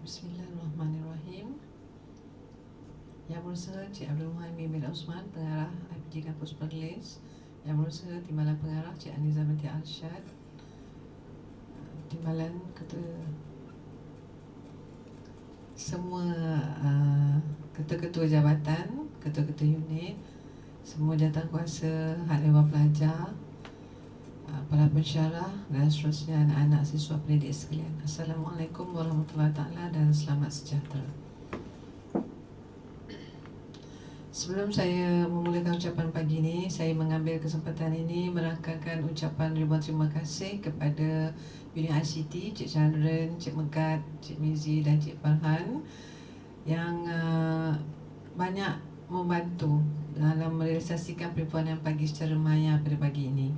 Bismillahirrahmanirrahim. Yang berusaha Cik Abdul Muhaimin bin Osman, Pengarah IPG Kampus Perlis. Yang berusaha Timbalan Pengarah Cik Aniza binti Arsyad, Timbalan Ketua semua ketua-ketua jabatan, ketua-ketua unit, semua jawatankuasa hak dewan pelajar, para pensyarah dan seterusnya, anak-anak siswa pendidik sekalian. Assalamualaikum warahmatullahi taala dan selamat sejahtera. Sebelum saya memulakan ucapan pagi ini, saya mengambil kesempatan ini merangkakan ucapan ribuan terima kasih kepada Unit ICT, Cik Chandran, Cik Megat, Cik Mizi dan Cik Farhan yang banyak membantu dalam merealisasikan perempuan pagi secara maya pada pagi ini.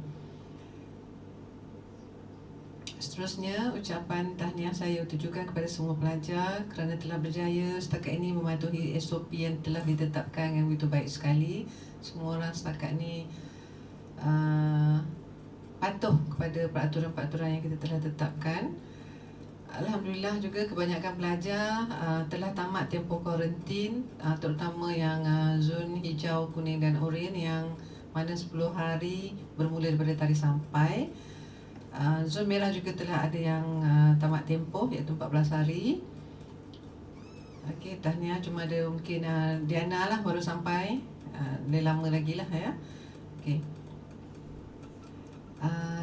Seterusnya, ucapan tahniah saya tujukan kepada semua pelajar kerana telah berjaya setakat ini mematuhi SOP yang telah ditetapkan yang begitu baik sekali. Semua orang setakat ini patuh kepada peraturan-peraturan yang kita telah tetapkan. Alhamdulillah juga kebanyakan pelajar telah tamat tempoh kuarantin, terutama yang zon hijau, kuning dan oranye yang mana 10 hari bermula daripada tarikh sampai. Zon merah juga telah ada yang tamat tempoh iaitu 14 hari. Okey, tahniah, cuma ada mungkin Diana lah baru sampai. Dia lama lagi lah ya. Okey.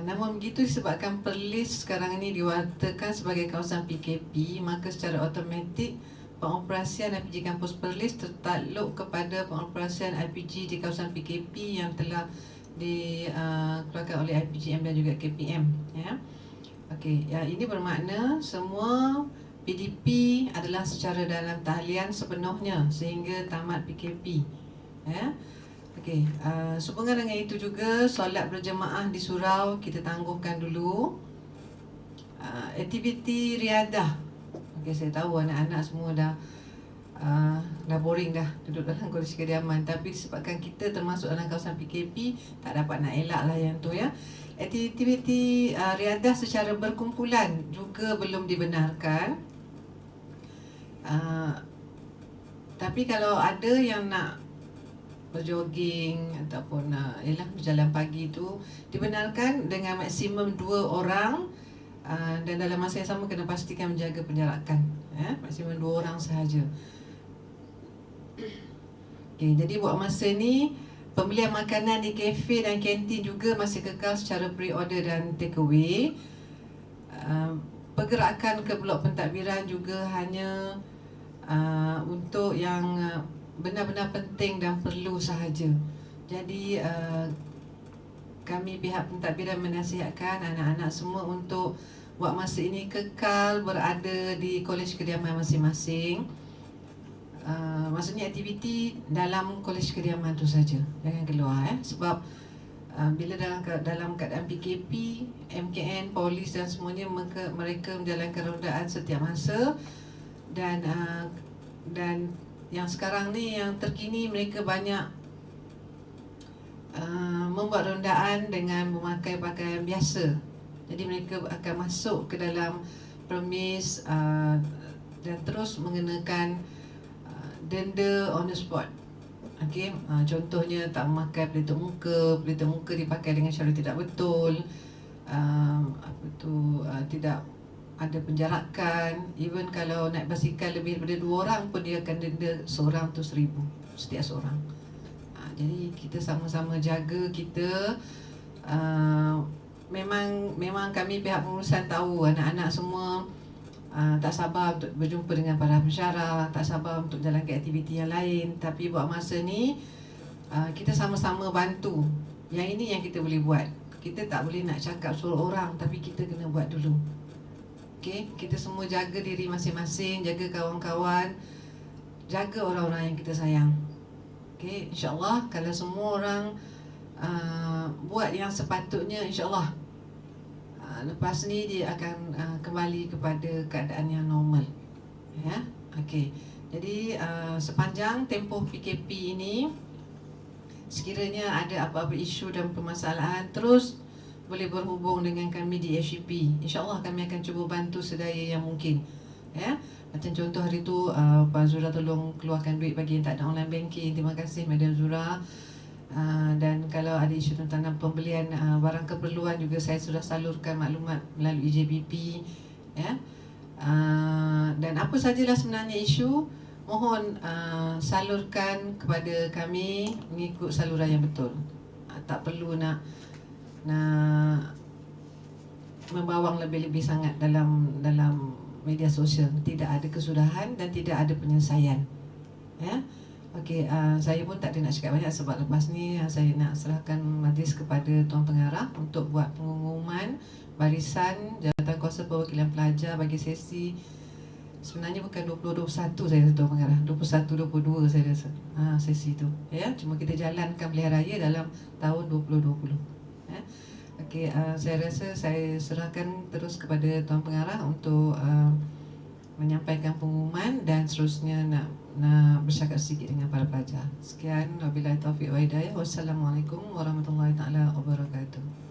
Namun begitu, disebabkan Perlis sekarang ini diwatakan sebagai kawasan PKP, maka secara automatik pengoperasian IPG Kampus Perlis tertakluk kepada pengoperasian IPG di kawasan PKP yang telah dikeluarkan oleh IPGM dan juga KPM ya. Okey, ya, ini bermakna semua PDP adalah secara dalam talian sepenuhnya sehingga tamat PKP ya. Okey, sehubungan dengan itu juga solat berjemaah di surau kita tangguhkan dulu. Aktiviti riadah, okey, saya tahu anak-anak semua dah boring dah duduk dalam kursi kediaman, tapi disebabkan kita termasuk dalam kawasan PKP tak dapat nak elak lah yang tu ya. Aktiviti riadah secara berkumpulan juga belum dibenarkan. Tapi kalau ada yang nak berjoging ataupun berjalan pagi tu dibenarkan dengan maksimum 2 orang, dan dalam masa yang sama kena pastikan menjaga penjarakan ya, maksimum 2 orang sahaja. Okay, jadi buat masa ni pembelian makanan di kafe dan kantin juga masih kekal secara pre-order dan take away. Pergerakan ke blok pentadbiran juga hanya untuk yang benar-benar penting dan perlu sahaja. Jadi kami pihak pentadbiran menasihatkan anak-anak semua untuk buat masa ini kekal berada di kolej kediaman masing-masing. Maksudnya aktiviti dalam kolej kediaman tu saja, jangan keluar sebab bila dalam keadaan PKP, MKN, polis dan semuanya, mereka menjalankan rondaan setiap masa dan yang sekarang ni yang terkini mereka banyak membuat rondaan dengan memakai pakaian biasa. Jadi mereka akan masuk ke dalam premis dan terus mengenakan denda on the spot. Okey, contohnya tak memakai pelitup muka dipakai dengan cara tidak betul. Tidak ada penjarakan. Even kalau naik basikal lebih daripada 2 orang pun dia akan denda seorang tu 1,000 setiap seorang. Jadi kita sama-sama jaga kita. Memang kami pihak pengurusan tahu anak-anak semua tak sabar untuk berjumpa dengan para pensyarah, tak sabar untuk jalankan aktiviti yang lain. Tapi buat masa ni kita sama-sama bantu. Yang ini yang kita boleh buat. Kita tak boleh nak cakap suruh orang, tapi kita kena buat dulu. Okay? Kita semua jaga diri masing-masing, jaga kawan-kawan, jaga orang-orang yang kita sayang. Okay? InsyaAllah kalau semua orang buat yang sepatutnya, insyaAllah lepas ni dia akan kembali kepada keadaan yang normal ya. Okey. Jadi sepanjang tempoh PKP ini, sekiranya ada apa-apa isu dan permasalahan, terus boleh berhubung dengan kami di HEP. InsyaAllah kami akan cuba bantu sedaya yang mungkin Ya, macam contoh hari tu Puan Zura tolong keluarkan duit bagi yang tak ada online banking. Terima kasih Madam Zura. Dan kalau ada isu tentang pembelian barang keperluan juga saya sudah salurkan maklumat melalui JBP, ya. Dan apa sajalah sebenarnya isu, mohon salurkan kepada kami mengikut saluran yang betul. Tak perlu nak membawang lebih-lebih sangat dalam media sosial. Tidak ada kesudahan dan tidak ada penyelesaian. Ya. Okey, saya pun tak ada nak cakap banyak sebab lepas ni saya nak serahkan majlis kepada Tuan Pengarah untuk buat pengumuman barisan Jabatan Kuasa Perwakilan Pelajar bagi sesi. Sebenarnya bukan 2021 saya rasa Tuan Pengarah, 21-22 saya rasa sesi tu. Ya, cuma kita jalankan pilihan raya dalam tahun 2020. Ya. Okey, saya rasa saya serahkan terus kepada Tuan Pengarah untuk menyampaikan pengumuman dan seterusnya nak bercakap sedikit dengan para pelajar. Sekian, wabillahi taufiq wa hidayah. Wassalamualaikum warahmatullahi taala wabarakatuh.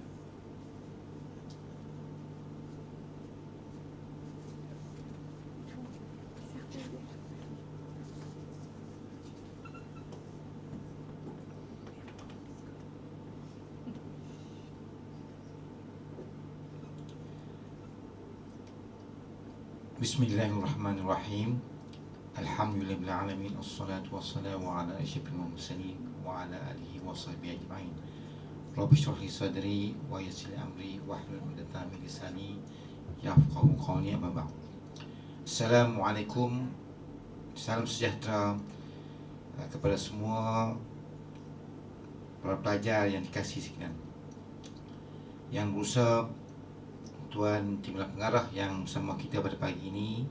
Bismillahirrahmanirrahim. Alhamdulillahirrahmanirrahim. Assalatu wassalamu ala asyrafil mursalin wa ala alihi wa sahbihi ajma'in. Rabbi shrah li sadri wa yassir li amri wahlul 'uqdatam min lisani yafqahu qawli, amma ba'd. Assalamualaikum. Salam sejahtera kepada semua para pelajar yang dikasihi sekalian. Yang berusaha Tuan Timbalan Pengarah yang bersama kita pada pagi ini,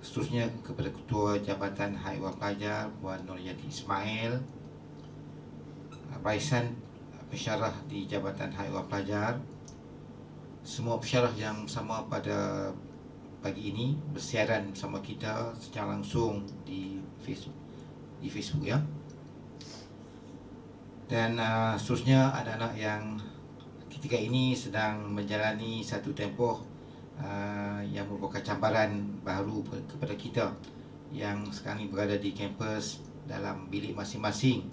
seterusnya kepada Ketua Jabatan Hak Ehwal Pelajar Puan Nuriyati Ismail, barisan pensyarah di Jabatan Hak Ehwal Pelajar, semua pensyarah yang bersama pada pagi ini bersiaran bersama kita secara langsung di Facebook ya. Dan seterusnya anak-anak yang ketika ini sedang menjalani satu tempoh yang merupakan cabaran baru kepada kita yang sekarang ini berada di kampus dalam bilik masing-masing,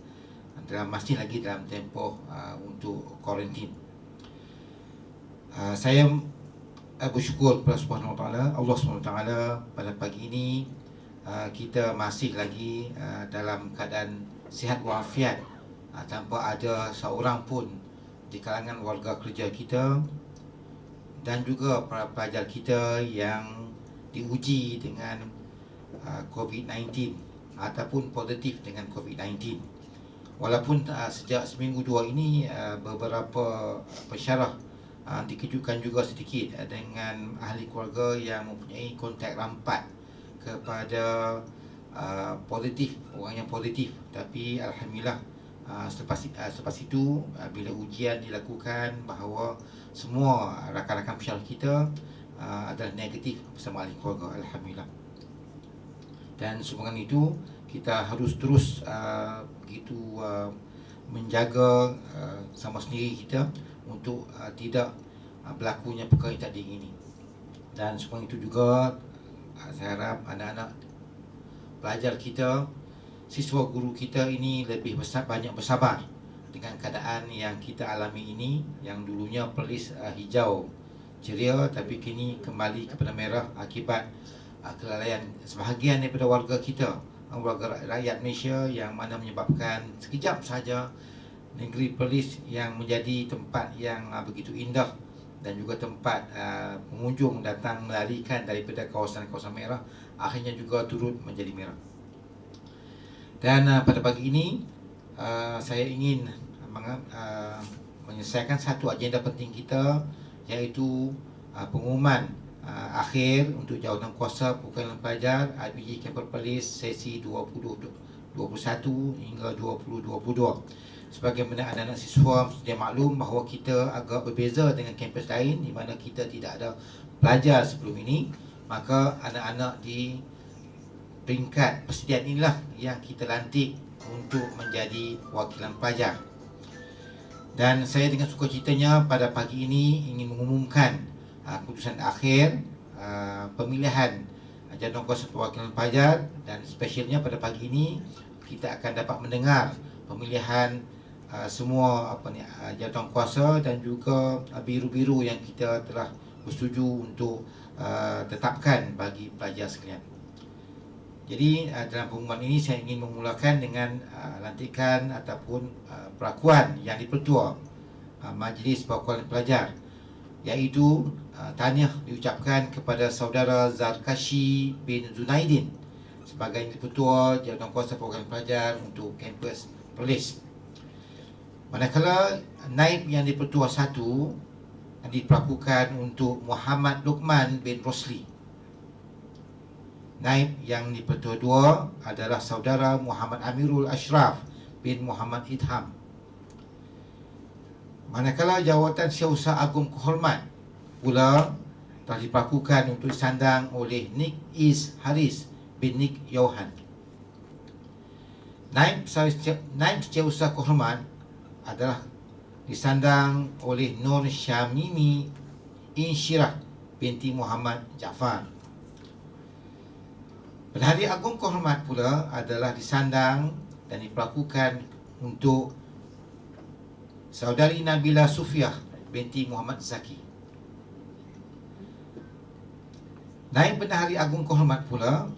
masih lagi dalam tempoh untuk kuarantin. Saya bersyukur kepada Allah SWT pada pagi ini kita masih lagi dalam keadaan sihat walafiat, tanpa ada seorang pun di kalangan warga kerja kita dan juga para pelajar kita yang diuji dengan COVID-19 ataupun positif dengan COVID-19. Walaupun sejak seminggu dua ini beberapa pensyarah dikejutkan juga sedikit dengan ahli keluarga yang mempunyai kontak rapat kepada positif, orang yang positif. Tapi alhamdulillah selepas itu bila ujian dilakukan bahawa semua rakan-rakan pensyarah kita adalah negatif bersama ahli keluarga, alhamdulillah. Dan sumbangan itu kita harus terus begitu menjaga sama sendiri kita untuk tidak berlakunya perkara yang tak diingini. Dan sumbangan itu juga saya harap anak-anak pelajar kita, siswa guru kita ini banyak bersabar dengan keadaan yang kita alami ini, yang dulunya perlis hijau ceria tapi kini kembali kepada merah akibat kelalaian sebahagian daripada warga kita, warga rakyat Malaysia, yang mana menyebabkan sekejap saja negeri Perlis yang menjadi tempat yang begitu indah dan juga tempat pengunjung datang melarikan daripada kawasan-kawasan merah, akhirnya juga turut menjadi merah. Dan pada pagi ini saya ingin menyelesaikan satu agenda penting kita, iaitu pengumuman akhir untuk jawatan kuasa perwakilan pelajar IPG Kampus Perlis sesi 2021 hingga 2022. Sebagaimana anak-anak siswa sudah maklum bahawa kita agak berbeza dengan kampus lain di mana kita tidak ada pelajar sebelum ini, maka anak-anak di peringkat persediaan inilah yang kita lantik untuk menjadi wakilan pelajar. Dan saya dengan sukacitanya pada pagi ini ingin mengumumkan keputusan akhir pemilihan jawatankuasa perwakilan pelajar, dan spesialnya pada pagi ini kita akan dapat mendengar pemilihan semua jawatankuasa dan juga biru-biru yang kita telah bersetuju untuk tetapkan bagi pelajar sekalian. Jadi dalam pengumuman ini saya ingin memulakan dengan lantikan ataupun perakuan yang dipertua Majlis Perwakilan Pelajar, iaitu tahniah diucapkan kepada saudara Zarkashi bin Zunaidin sebagai Ketua Jawatankuasa Perwakilan Pelajar untuk kampus Perlis. Manakala naib yang dipertua 1 diperlakukan untuk Muhammad Luqman bin Rosli. Naib yang dipertua 2 adalah saudara Muhammad Amirul Ashraf bin Muhammad Idham. Manakala jawatan Syahusah Agung Kehormat pula telah diperlakukan untuk disandang oleh Nick Is Haris bin Nick Yohan. Naib Syahusah Kehormat adalah disandang oleh Nur Syamimi Insyirah binti Muhammad Jaafar. Pendahari Agung Kehormat pula adalah disandang dan diperlakukan untuk saudari Nabila Sufiah binti Muhammad Zaki. Naib Pendahari Agung Kehormat pula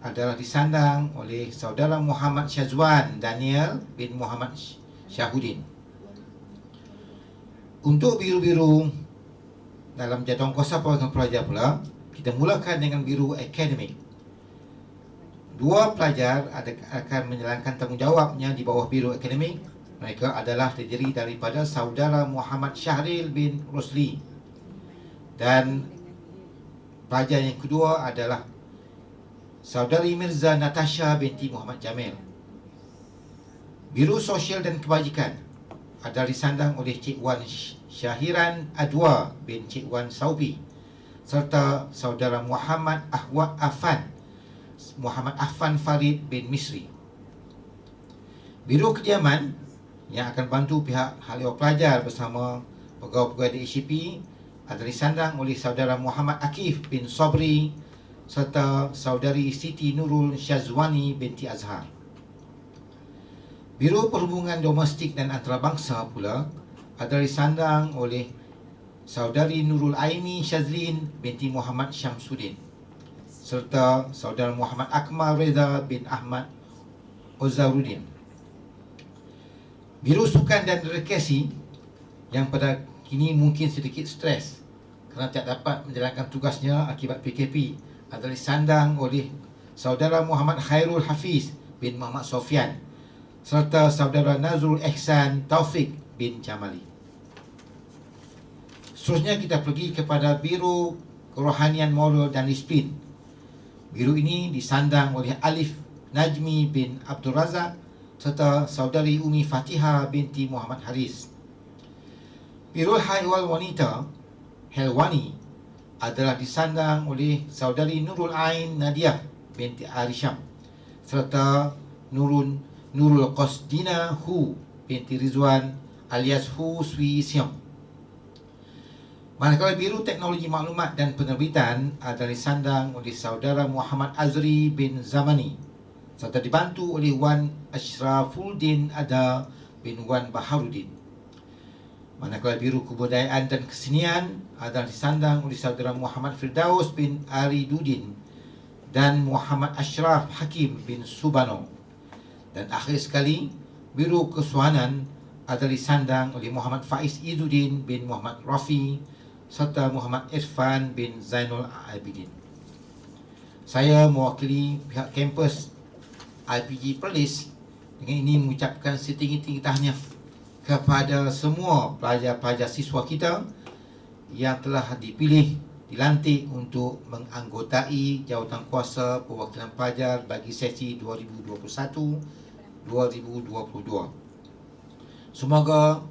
adalah disandang oleh saudara Muhammad Syazwan Daniel bin Muhammad Syahudin. Untuk biru-biru dalam jawatankuasa perwakilan pelajar pula, kita mulakan dengan biru akademik. 2 pelajar akan menjalankan tanggungjawabnya di bawah biru akademik. Mereka adalah terdiri daripada saudara Muhammad Syahril bin Rosli, dan pelajar yang kedua adalah saudari Mirza Natasha binti Muhammad Jamil. Biru Sosial dan Kebajikan adalah disandang oleh Cik Wan Syahiran Adwa bin Cik Wan Saubi, serta saudara Muhammad Affan Farid bin Misri. Biru Kediaman yang akan bantu pihak hal ehwal pelajar bersama pegawai-pegawai DHCP adalah disandang oleh saudara Muhammad Akif bin Sobri serta saudari Siti Nurul Syazwani binti Azhar. Biro Perhubungan Domestik dan Antarabangsa pula adalah disandang oleh saudari Nurul Aini Syazlin binti Muhammad Syamsuddin serta saudara Muhammad Akmal Reza bin Ahmad Ozaruddin. Biro Sukan dan Rekreasi yang pada kini mungkin sedikit stres kerana tak dapat menjalankan tugasnya akibat PKP adalah disandang oleh saudara Muhammad Khairul Hafiz bin Muhammad Sofian serta saudara Nazrul Ihsan Taufik bin Jamali. Seterusnya kita pergi kepada Biro Kerohanian Moral dan Disiplin. Biro ini disandang oleh Alif Najmi bin Abdul Razak serta saudari Umi Fatihah binti Muhammad Haris. Biro Haiwal Wanita Helwani adalah disandang oleh saudari Nurul Ain Nadiah binti Arisham serta Nurul Qasdina Hu binti Rizwan alias Hu Swi Siong. Manakala Biro Teknologi Maklumat dan Penerbitan adalah disandang oleh saudara Muhammad Azri bin Zamani serta dibantu oleh Wan Ashrafuddin Ada bin Wan Baharuddin. Manakala Biro Kebudayaan dan Kesenian adalah disandang oleh saudara Muhammad Firdaus bin Aridudin dan Muhammad Ashraf Hakim bin Subano. Dan akhir sekali, Biro Kesuhanan adalah disandang oleh Muhammad Faiz Izzuddin bin Muhammad Rafi serta Muhammad Irfan bin Zainul Abidin. Saya mewakili pihak kampus IPG Perlis dengan ini mengucapkan setinggi-tinggi tahniah kepada semua pelajar-pelajar siswa kita yang telah dipilih, dilantik untuk menganggotai jawatankuasa perwakilan pelajar bagi sesi 2021-2022. Semoga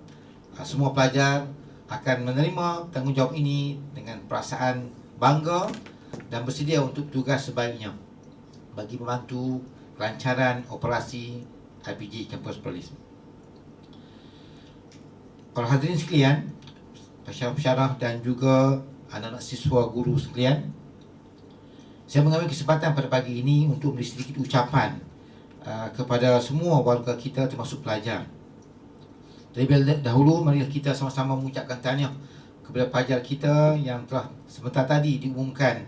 semua pelajar akan menerima tanggungjawab ini dengan perasaan bangga dan bersedia untuk tugas sebaiknya bagi membantu kelancaran operasi IPG Kampus Perlis. Para hadirin sekalian, pensyarah dan juga anak-anak siswa, guru sekalian, saya mengambil kesempatan pada pagi ini untuk memberi sedikit ucapan kepada semua warga kita termasuk pelajar. Terlebih dahulu, marilah kita sama-sama mengucapkan tahniah kepada pelajar kita yang telah sebentar tadi diumumkan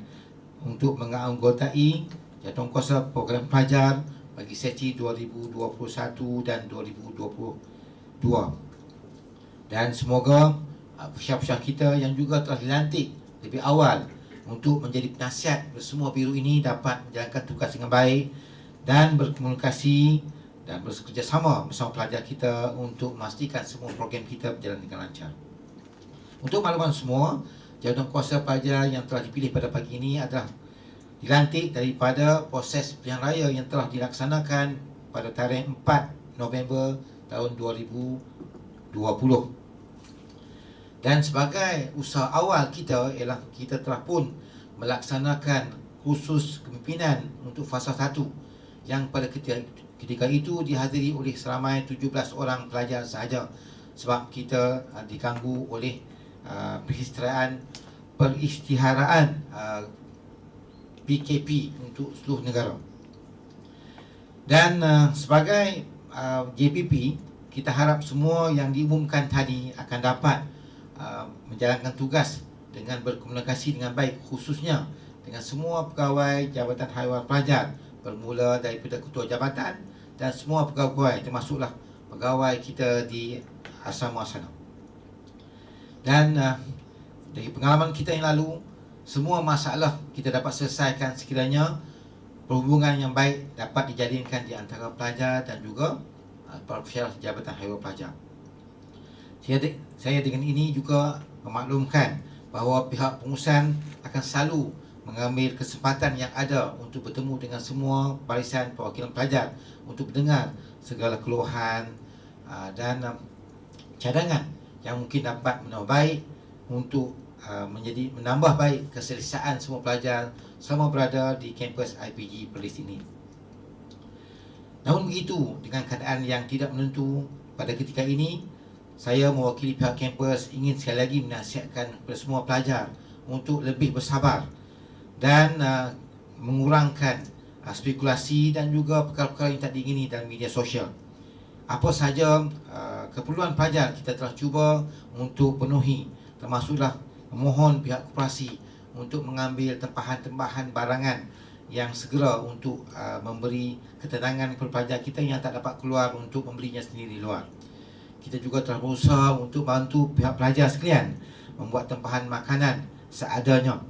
untuk menganggotai jawatankuasa program pelajar bagi sesi 2021 dan 2022. Dan semoga pesyarah-pesyarah kita yang juga telah dilantik lebih awal untuk menjadi penasihat bersemua biru ini dapat menjalankan tugas dengan baik dan berkomunikasi dan bekerjasama bersama pelajar kita untuk memastikan semua program kita berjalan dengan lancar. Untuk makluman semua, jawatankuasa pelajar yang telah dipilih pada pagi ini adalah dilantik daripada proses pilihan raya yang telah dilaksanakan pada tarikh 4 November tahun 2020. Dan sebagai usaha awal kita ialah kita telah pun melaksanakan kursus kepimpinan untuk fasa 1 yang pada ketika itu dihadiri oleh seramai 17 orang pelajar sahaja, sebab kita diganggu oleh peristiharaan PKP untuk seluruh negara. Dan sebagai JPP, kita harap semua yang diumumkan tadi akan dapat menjalankan tugas dengan berkomunikasi dengan baik, khususnya dengan semua pegawai Jabatan Haiwan Pelajar, bermula daripada ketua jabatan dan semua pegawai, termasuklah pegawai kita di asrama sana. Dan dari pengalaman kita yang lalu, semua masalah kita dapat selesaikan sekiranya perhubungan yang baik dapat dijalinkan di antara pelajar dan juga para pesyarah Jabatan Haiwan Pelajar. Saya dengan ini juga memaklumkan bahawa pihak pengurusan akan selalu mengambil kesempatan yang ada untuk bertemu dengan semua barisan perwakilan pelajar untuk mendengar segala keluhan dan cadangan yang mungkin dapat menambah baik untuk menambah baik keselesaan semua pelajar selama berada di kampus IPG Perlis ini. Namun begitu, dengan keadaan yang tidak menentu pada ketika ini, saya mewakili pihak kampus ingin sekali lagi menasihatkan kepada semua pelajar untuk lebih bersabar dan mengurangkan spekulasi dan juga perkara-perkara yang tak diingini dalam media sosial. Apa sahaja keperluan pelajar kita telah cuba untuk penuhi, termasuklah memohon pihak koperasi untuk mengambil tempahan-tempahan barangan yang segera untuk memberi ketenangan kepada pelajar kita yang tak dapat keluar untuk membelinya sendiri di luar. Kita juga telah berusaha untuk bantu pihak pelajar sekalian membuat tempahan makanan seadanya.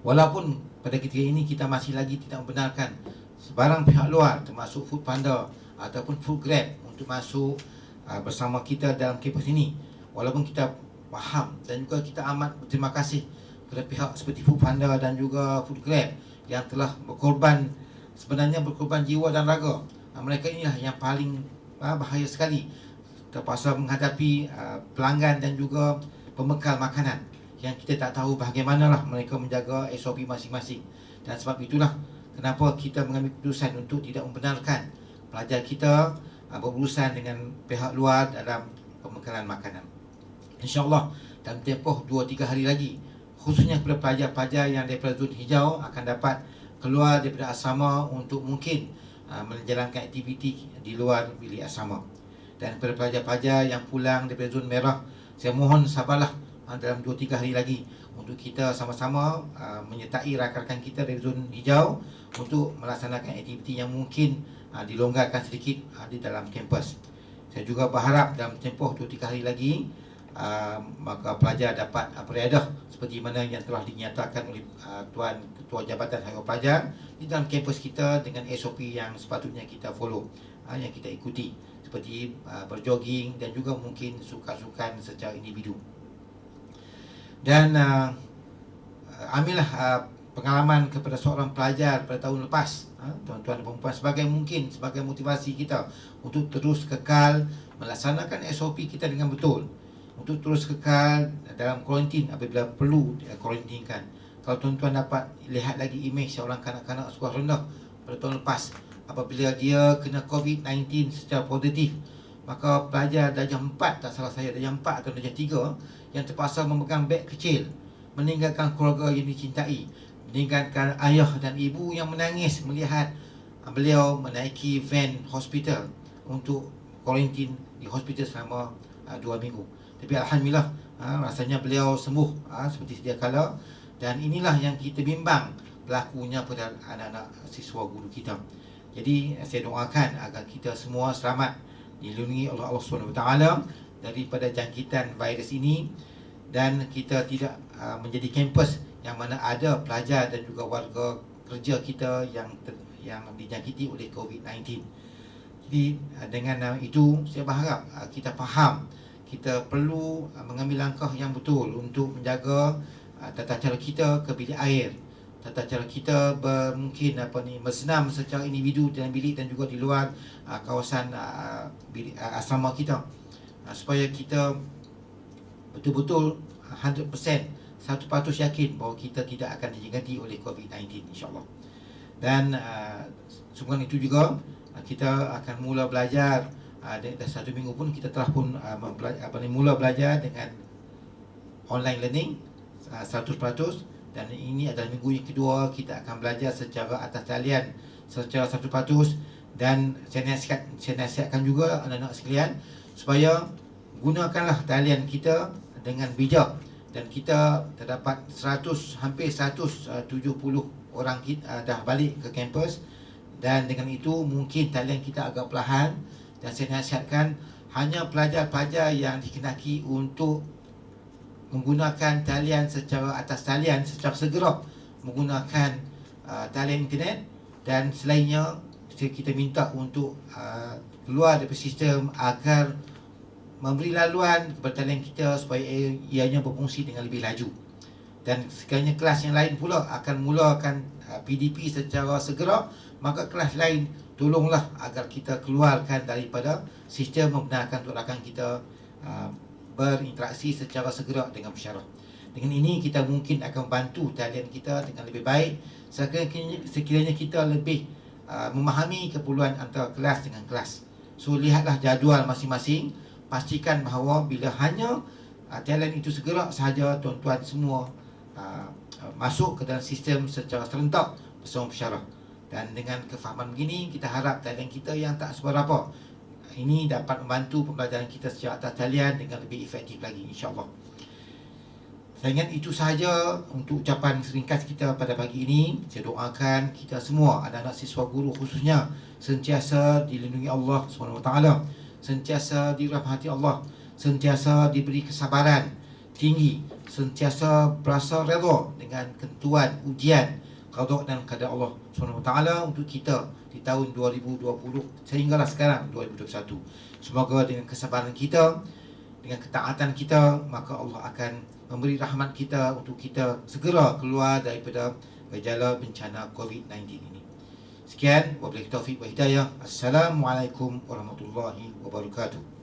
Walaupun pada ketika ini kita masih lagi tidak membenarkan sebarang pihak luar termasuk Foodpanda ataupun Foodgrab untuk masuk bersama kita dalam kampus ini. Walaupun kita faham dan juga kita amat berterima kasih kepada pihak seperti Foodpanda dan juga Foodgrab yang telah berkorban, sebenarnya berkorban jiwa dan raga. Mereka inilah yang paling bahaya sekali, terpaksa menghadapi pelanggan dan juga pembekal makanan yang kita tak tahu bagaimanakah mereka menjaga SOP masing-masing. Dan sebab itulah kenapa kita mengambil keputusan untuk tidak membenarkan pelajar kita berurusan dengan pihak luar dalam pembekalan makanan. InsyaAllah dalam tempoh 2-3 hari lagi, khususnya kepada pelajar-pelajar yang daripada zon hijau akan dapat keluar daripada asrama untuk mungkin menjalankan aktiviti di luar bilik asrama. Dan kepada pelajar-pelajar yang pulang daripada zon merah, saya mohon sabarlah dalam 2-3 hari lagi untuk kita sama-sama menyertai rakan-rakan kita dari zon hijau untuk melaksanakan aktiviti yang mungkin dilonggarkan sedikit di dalam kampus. Saya juga berharap dalam tempoh 2-3 hari lagi maka pelajar dapat beriadah seperti mana yang telah dinyatakan oleh Tuan Ketua Jabatan Haiwan Pelajar di dalam kampus kita dengan SOP yang sepatutnya kita follow, yang kita ikuti, seperti berjogging dan juga mungkin sukan-sukan secara individu. Dan ambillah pengalaman kepada seorang pelajar pada tahun lepas, tuan-tuan dan puan-puan, sebagai motivasi kita untuk terus kekal melaksanakan SOP kita dengan betul, untuk terus kekal dalam kuarantin apabila perlu kuarantinkan. Kalau tuan-tuan dapat lihat lagi imej seorang kanak-kanak sekolah rendah pada tahun lepas, apabila dia kena COVID-19 secara positif, maka pelajar darjah 4, tak salah saya, darjah 4 atau darjah 3 yang terpaksa memegang beg kecil meninggalkan keluarga yang dicintai, meninggalkan ayah dan ibu yang menangis melihat beliau menaiki van hospital untuk kuarantin di hospital selama 2 minggu. Tapi alhamdulillah, rasanya beliau sembuh seperti sedia kala. Dan inilah yang kita bimbang berlakunya pada anak-anak siswa guru kita. Jadi saya doakan agar kita semua selamat, dilindungi oleh Allah SWT daripada jangkitan virus ini, dan kita tidak menjadi kampus yang mana ada pelajar dan juga warga kerja kita yang dijangkiti oleh COVID-19. Jadi dengan itu saya berharap kita faham kita perlu mengambil langkah yang betul untuk menjaga tata cara kita ke bilik air, tata cara kita mungkin bersenam secara individu dalam bilik dan juga di luar kawasan bilik asrama kita, supaya kita betul-betul 100% 100% yakin bahawa kita tidak akan dijangkiti oleh COVID-19, insyaAllah. Dan sungguh itu juga kita akan mula belajar dah 1 minggu pun kita telah pun mula belajar dengan online learning 100%. Dan ini adalah minggu yang kedua kita akan belajar secara atas talian secara 100%. Dan saya nasihatkan juga anak-anak sekalian supaya gunakanlah talian kita dengan bijak. Dan kita terdapat hampir 170 orang kita dah balik ke kampus, dan dengan itu mungkin talian kita agak perlahan. Dan saya nasihatkan hanya pelajar-pelajar yang dikenaki untuk menggunakan talian secara atas talian secara segera menggunakan talian internet, dan selainnya kita minta untuk keluar dari sistem agar memberi laluan kepada talian kita supaya ianya berfungsi dengan lebih laju. Dan sekiranya kelas yang lain pula akan mulakan PDP secara segera, maka kelas lain tolonglah agar kita keluarkan daripada sistem membenarkan untuk rakan kita berinteraksi secara segera dengan pensyarah. Dengan ini kita mungkin akan membantu talian kita dengan lebih baik sekiranya kita lebih memahami keperluan antara kelas dengan kelas. So lihatlah jadual masing-masing, pastikan bahawa bila hanya talian itu segera sahaja, tuan-tuan semua masuk ke dalam sistem secara serentak bersama pensyarah. Dan dengan kefahaman begini, kita harap talian kita yang tak seberapa ini dapat membantu pembelajaran kita secara atas talian dengan lebih efektif lagi, insyaAllah. Saya ingat itu sahaja untuk ucapan seringkas kita pada pagi ini. Saya doakan kita semua, anak-anak siswa guru khususnya, sentiasa dilindungi Allah SWT, sentiasa dirahmati Allah, sentiasa diberi kesabaran tinggi, sentiasa berasa redha dengan ketentuan ujian qada dan qadar Allah SWT untuk kita di tahun 2020 sehinggalah sekarang 2021. Semoga dengan kesabaran kita, dengan ketaatan kita, maka Allah akan memberi rahmat kita untuk kita segera keluar daripada gejala bencana COVID-19 ini. Sekian, wabillahi taufiq wa hidayah. Assalamualaikum warahmatullahi wabarakatuh.